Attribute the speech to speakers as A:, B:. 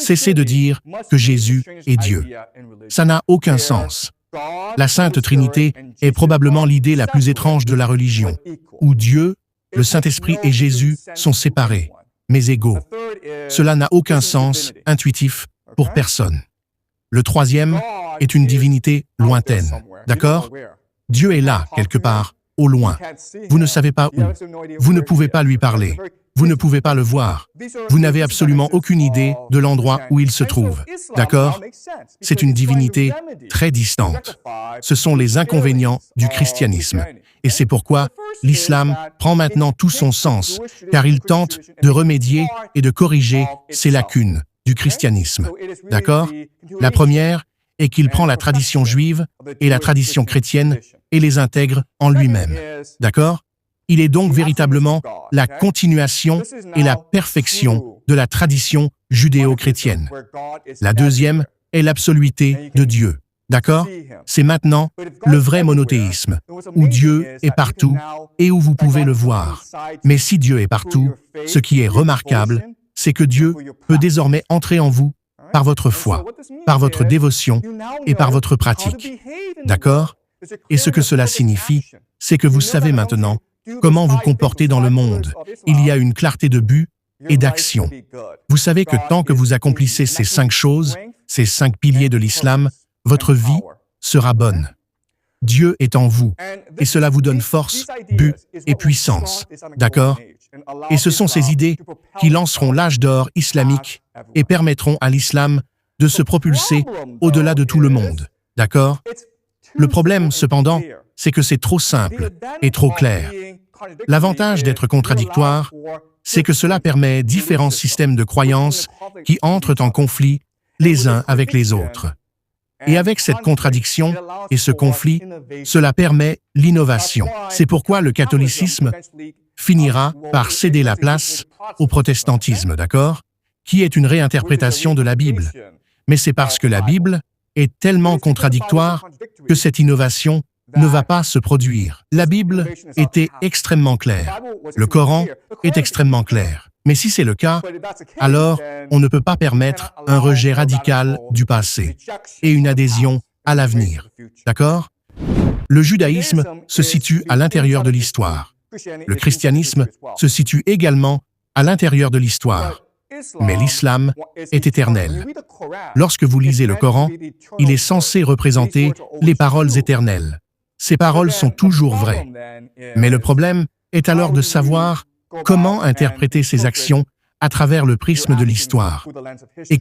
A: Cessez de dire que Jésus est Dieu. Ça n'a aucun sens. La Sainte Trinité est probablement l'idée la plus étrange de la religion, où Dieu, le Saint-Esprit et Jésus sont séparés, mais égaux. Cela n'a aucun sens intuitif pour personne. Le troisième est une divinité lointaine, d'accord? Dieu est là, quelque part, au loin. Vous ne savez pas où. Vous ne pouvez pas lui parler. Vous ne pouvez pas le voir. Vous n'avez absolument aucune idée de l'endroit où il se trouve. D'accord? C'est une divinité très distante. Ce sont les inconvénients du christianisme. Et c'est pourquoi l'islam prend maintenant tout son sens, car il tente de remédier et de corriger ces lacunes du christianisme. D'accord? La première est qu'il prend la tradition juive et la tradition chrétienne et les intègre en lui-même. D'accord? Il est donc véritablement la continuation et la perfection de la tradition judéo-chrétienne. La deuxième est l'absoluité de Dieu. D'accord? C'est maintenant le vrai monothéisme, où Dieu est partout et où vous pouvez le voir. Mais si Dieu est partout, ce qui est remarquable, c'est que Dieu peut désormais entrer en vous par votre foi, par votre dévotion et par votre pratique. D'accord? Et ce que cela signifie, c'est que vous savez maintenant comment vous comporter dans le monde. Il y a une clarté de but et d'action. Vous savez que tant que vous accomplissez ces 5 choses, ces 5 piliers de l'islam, votre vie sera bonne. Dieu est en vous, et cela vous donne force, but et puissance. D'accord? Et ce sont ces idées qui lanceront l'âge d'or islamique et permettront à l'islam de se propulser au-delà de tout le monde. D'accord? Le problème, cependant, c'est que c'est trop simple et trop clair. L'avantage d'être contradictoire, c'est que cela permet différents systèmes de croyances qui entrent en conflit les uns avec les autres. Et avec cette contradiction et ce conflit, cela permet l'innovation. C'est pourquoi le catholicisme finira par céder la place au protestantisme, d'accord? Qui est une réinterprétation de la Bible. Mais c'est parce que la Bible est tellement contradictoire que cette innovation ne va pas se produire. La Bible était extrêmement claire. Le Coran est extrêmement clair. Mais si c'est le cas, alors on ne peut pas permettre un rejet radical du passé et une adhésion à l'avenir. D'accord? Le judaïsme se situe à l'intérieur de l'histoire. Le christianisme se situe également à l'intérieur de l'histoire. Mais l'islam est éternel. Lorsque vous lisez le Coran, il est censé représenter les paroles éternelles. Ces paroles sont toujours vraies. Mais le problème est alors de savoir comment interpréter ces actions à travers le prisme de l'histoire. Et